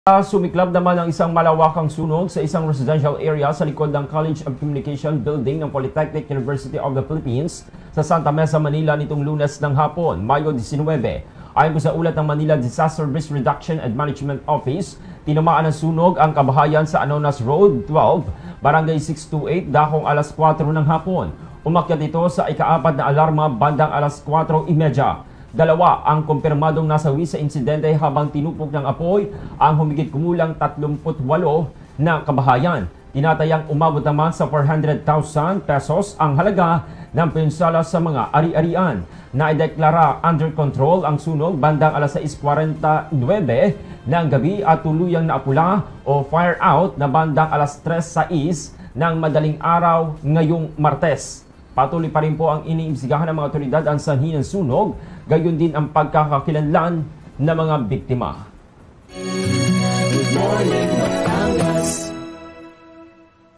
Sumiklab naman ang isang malawakang sunog sa isang residential area sa likod ng College of Communication Building ng Polytechnic University of the Philippines sa Santa Mesa, Manila nitong Lunes ng hapon, Mayo 19. Ayon po sa ulat ng Manila Disaster Risk Reduction and Management Office, tinamaan ng sunog ang kabahayan sa Anonas Road 12, Barangay 628, dakong alas 4 ng hapon. Umakyat ito sa ika-4 na alarma bandang alas 4:30. Dalawa ang kumpirmadong nasawi sa insidente habang tinupok ng apoy ang humigit kumulang 38 na kabahayan. Tinatayang umabot naman sa 400,000 pesos ang halaga ng pinsala sa mga ari-arian. Naideklara under control ang sunog bandang alas 6:49 ng gabi at tuluyang naapula o fire out na bandang alas 3:06 ng madaling araw ngayong Martes. Patuloy pa rin po ang iniimbestigahan ng mga otoridad ang sanhi ng sunog, gayon din ang pagkakakilanlan ng mga biktima.